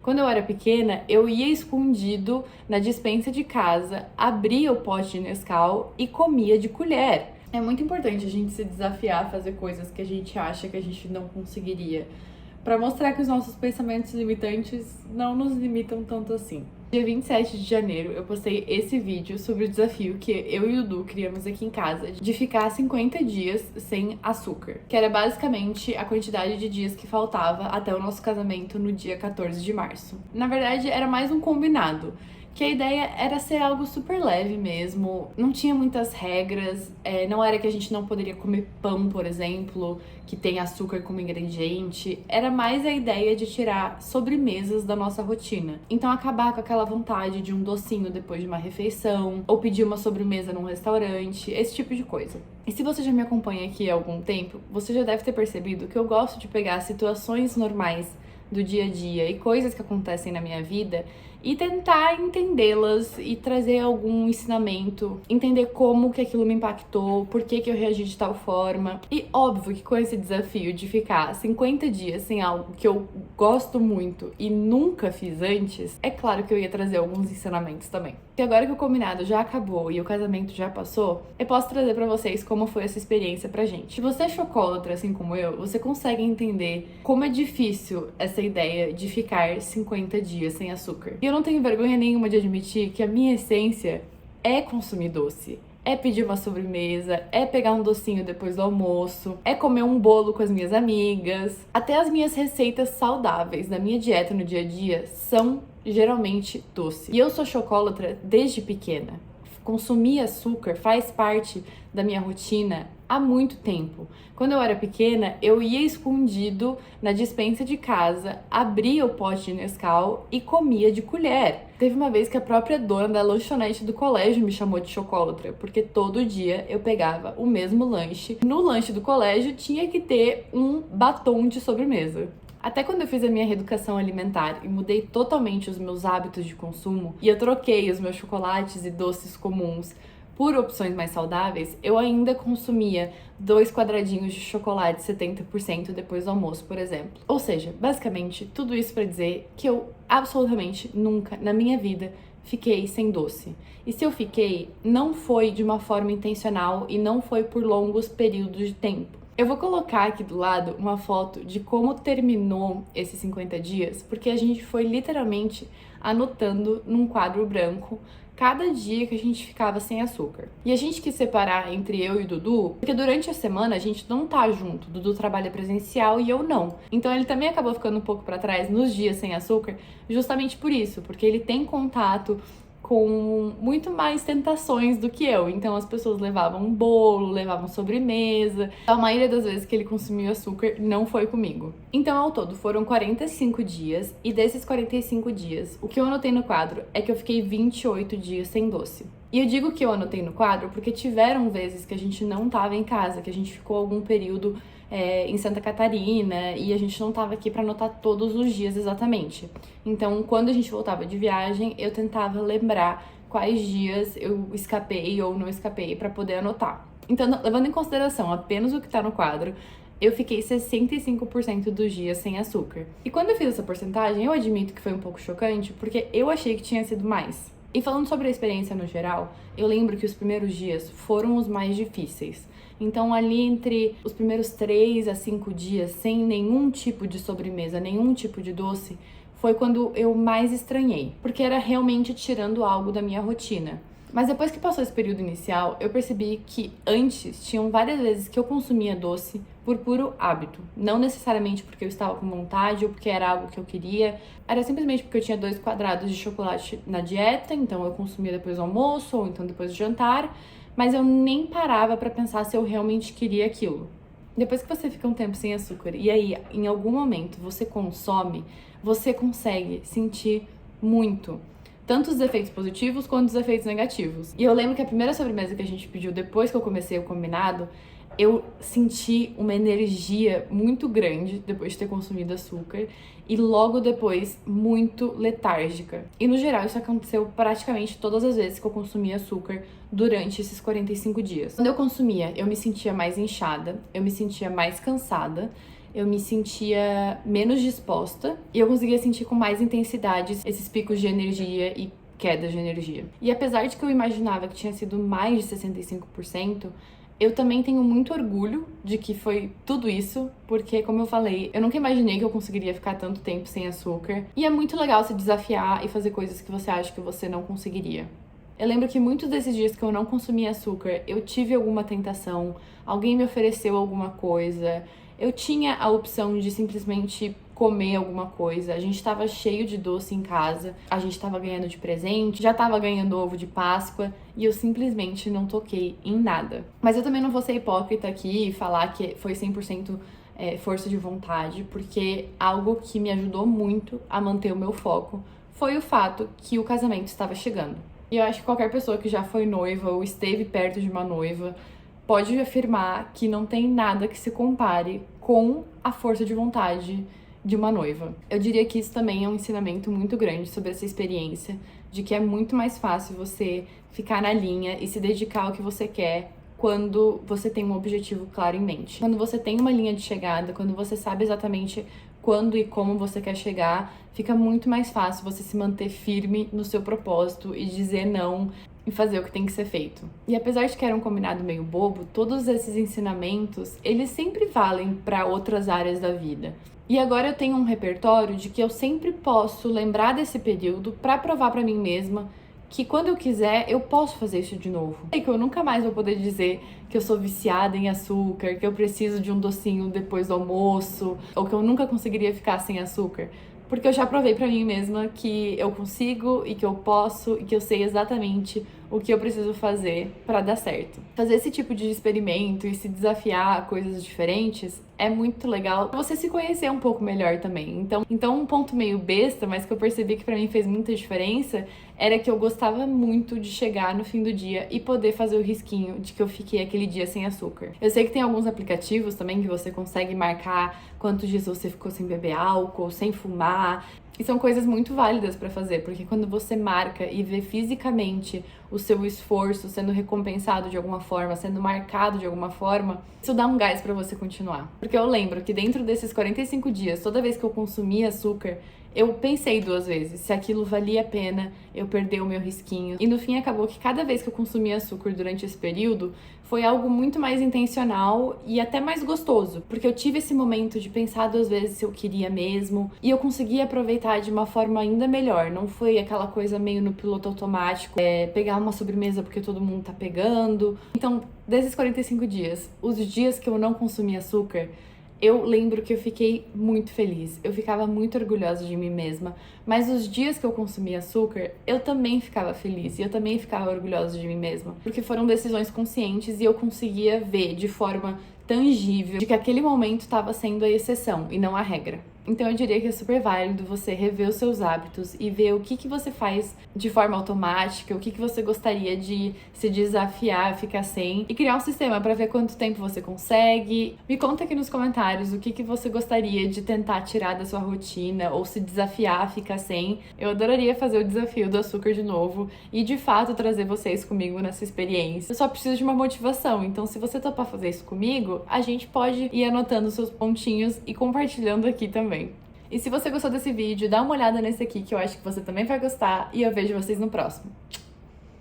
Quando eu era pequena, eu ia escondido na despensa de casa, abria o pote de Nescau e comia de colher. É muito importante a gente se desafiar a fazer coisas que a gente acha que a gente não conseguiria, para mostrar que os nossos pensamentos limitantes não nos limitam tanto assim. Dia 27 de janeiro, eu postei esse vídeo sobre o desafio que eu e o Dudu criamos aqui em casa de ficar 50 dias sem açúcar, que era basicamente a quantidade de dias que faltava até o nosso casamento no dia 14 de março. Na verdade, era mais um combinado, que a ideia era ser algo super leve mesmo, não tinha muitas regras, não era que a gente não poderia comer pão, por exemplo, que tem açúcar como ingrediente, era mais a ideia de tirar sobremesas da nossa rotina. Então acabar com aquela vontade de um docinho depois de uma refeição, ou pedir uma sobremesa num restaurante, esse tipo de coisa. E se você já me acompanha aqui há algum tempo, você já deve ter percebido que eu gosto de pegar situações normais do dia a dia e coisas que acontecem na minha vida e tentar entendê-las e trazer algum ensinamento, entender como que aquilo me impactou, por que que eu reagi de tal forma. E óbvio que com esse desafio de ficar 50 dias sem algo que eu gosto muito e nunca fiz antes, é claro que eu ia trazer alguns ensinamentos também. E agora que o combinado já acabou e o casamento já passou, eu posso trazer pra vocês como foi essa experiência pra gente. Se você é chocólatra, assim como eu, você consegue entender como é difícil essa ideia de ficar 50 dias sem açúcar. E eu não tenho vergonha nenhuma de admitir que a minha essência é consumir doce. É pedir uma sobremesa, é pegar um docinho depois do almoço, é comer um bolo com as minhas amigas. Até as minhas receitas saudáveis da minha dieta no dia a dia são geralmente doce. E eu sou chocólatra desde pequena. Consumir açúcar faz parte da minha rotina há muito tempo. Quando eu era pequena, eu ia escondido na despensa de casa, abria o pote de Nescau e comia de colher. Teve uma vez que a própria dona da lanchonete do colégio me chamou de chocólatra, porque todo dia eu pegava o mesmo lanche. No lanche do colégio tinha que ter um batom de sobremesa. Até quando eu fiz a minha reeducação alimentar e mudei totalmente os meus hábitos de consumo, e eu troquei os meus chocolates e doces comuns por opções mais saudáveis, eu ainda consumia 2 quadradinhos de chocolate 70% depois do almoço, por exemplo. Ou seja, basicamente, tudo isso para dizer que eu absolutamente nunca na minha vida fiquei sem doce. E se eu fiquei, não foi de uma forma intencional e não foi por longos períodos de tempo. Eu vou colocar aqui do lado uma foto de como terminou esses 50 dias, porque a gente foi literalmente anotando num quadro branco cada dia que a gente ficava sem açúcar. E a gente quis separar entre eu e o Dudu, porque durante a semana a gente não tá junto. O Dudu trabalha presencial e eu não. Então ele também acabou ficando um pouco pra trás nos dias sem açúcar, justamente por isso, porque ele tem contato com muito mais tentações do que eu. Então as pessoas levavam um bolo, levavam sobremesa. A maioria das vezes que ele consumiu açúcar não foi comigo. Então ao todo foram 45 dias e desses 45 dias, o que eu anotei no quadro é que eu fiquei 28 dias sem doce. E eu digo que eu anotei no quadro porque tiveram vezes que a gente não tava em casa, que a gente ficou algum período em Santa Catarina e a gente não tava aqui pra anotar todos os dias exatamente. Então, quando a gente voltava de viagem, eu tentava lembrar quais dias eu escapei ou não escapei pra poder anotar. Então, levando em consideração apenas o que tá no quadro, eu fiquei 65% dos dias sem açúcar. E quando eu fiz essa porcentagem, eu admito que foi um pouco chocante, porque eu achei que tinha sido mais. E falando sobre a experiência no geral, eu lembro que os primeiros dias foram os mais difíceis. Então, ali entre os primeiros 3 a 5 dias, sem nenhum tipo de sobremesa, nenhum tipo de doce, foi quando eu mais estranhei, porque era realmente tirando algo da minha rotina. Mas depois que passou esse período inicial, eu percebi que antes tinham várias vezes que eu consumia doce por puro hábito. Não necessariamente porque eu estava com vontade ou porque era algo que eu queria. Era simplesmente porque eu tinha 2 quadrados de chocolate na dieta, então eu consumia depois do almoço ou então depois do jantar. Mas eu nem parava pra pensar se eu realmente queria aquilo. Depois que você fica um tempo sem açúcar e aí, em algum momento, você consome, você consegue sentir muito. Tanto os efeitos positivos quanto os efeitos negativos. E eu lembro que a primeira sobremesa que a gente pediu depois que eu comecei o combinado, eu senti uma energia muito grande depois de ter consumido açúcar e logo depois muito letárgica. E no geral isso aconteceu praticamente todas as vezes que eu consumia açúcar durante esses 45 dias. Quando eu consumia, eu me sentia mais inchada, eu me sentia mais cansada, eu me sentia menos disposta e eu conseguia sentir com mais intensidade esses picos de energia e quedas de energia. E apesar de que eu imaginava que tinha sido mais de 65%, eu também tenho muito orgulho de que foi tudo isso, porque, como eu falei, eu nunca imaginei que eu conseguiria ficar tanto tempo sem açúcar. E é muito legal se desafiar e fazer coisas que você acha que você não conseguiria. Eu lembro que muitos desses dias que eu não consumia açúcar, eu tive alguma tentação, alguém me ofereceu alguma coisa, eu tinha a opção de simplesmente comer alguma coisa. A gente tava cheio de doce em casa, a gente tava ganhando de presente, já tava ganhando ovo de Páscoa e eu simplesmente não toquei em nada. Mas eu também não vou ser hipócrita aqui e falar que foi 100% força de vontade, porque algo que me ajudou muito a manter o meu foco foi o fato que o casamento estava chegando. E eu acho que qualquer pessoa que já foi noiva ou esteve perto de uma noiva pode afirmar que não tem nada que se compare com a força de vontade de uma noiva. Eu diria que isso também é um ensinamento muito grande sobre essa experiência, de que é muito mais fácil você ficar na linha e se dedicar ao que você quer quando você tem um objetivo claro em mente. Quando você tem uma linha de chegada, quando você sabe exatamente quando e como você quer chegar, fica muito mais fácil você se manter firme no seu propósito e dizer não e fazer o que tem que ser feito. E apesar de que era um combinado meio bobo, todos esses ensinamentos, eles sempre valem para outras áreas da vida. E agora eu tenho um repertório de que eu sempre posso lembrar desse período para provar para mim mesma que quando eu quiser, eu posso fazer isso de novo. E que eu nunca mais vou poder dizer que eu sou viciada em açúcar, que eu preciso de um docinho depois do almoço, ou que eu nunca conseguiria ficar sem açúcar. Porque eu já provei pra mim mesma que eu consigo e que eu posso e que eu sei exatamente o que eu preciso fazer pra dar certo. Fazer esse tipo de experimento e se desafiar a coisas diferentes é muito legal pra você se conhecer um pouco melhor também. Então um ponto meio besta, mas que eu percebi que pra mim fez muita diferença, era que eu gostava muito de chegar no fim do dia e poder fazer o risquinho de que eu fiquei aquele dia sem açúcar. Eu sei que tem alguns aplicativos também que você consegue marcar quantos dias você ficou sem beber álcool, sem fumar. E são coisas muito válidas pra fazer, porque quando você marca e vê fisicamente o seu esforço sendo recompensado de alguma forma, sendo marcado de alguma forma, isso dá um gás pra você continuar. Porque eu lembro que dentro desses 45 dias, toda vez que eu consumia açúcar, eu pensei 2 vezes se aquilo valia a pena eu perder o meu risquinho. E no fim acabou que cada vez que eu consumia açúcar durante esse período, foi algo muito mais intencional e até mais gostoso. Porque eu tive esse momento de pensar 2 vezes se eu queria mesmo. E eu consegui aproveitar de uma forma ainda melhor. Não foi aquela coisa meio no piloto automático, pegar uma sobremesa porque todo mundo tá pegando. Então, desses 45 dias, os dias que eu não consumi açúcar, eu lembro que eu fiquei muito feliz, eu ficava muito orgulhosa de mim mesma, mas os dias que eu consumia açúcar, eu também ficava feliz e eu também ficava orgulhosa de mim mesma, porque foram decisões conscientes e eu conseguia ver de forma tangível de que aquele momento estava sendo a exceção e não a regra. Então eu diria que é super válido você rever os seus hábitos e ver o que você faz de forma automática, o que você gostaria de se desafiar, ficar sem, e criar um sistema para ver quanto tempo você consegue. Me conta aqui nos comentários o que você gostaria de tentar tirar da sua rotina ou se desafiar a ficar sem. Eu adoraria fazer o desafio do açúcar de novo e de fato trazer vocês comigo nessa experiência. Eu só preciso de uma motivação, então se você topar fazer isso comigo, a gente pode ir anotando seus pontinhos e compartilhando aqui também. E se você gostou desse vídeo, dá uma olhada nesse aqui que eu acho que você também vai gostar e eu vejo vocês no próximo.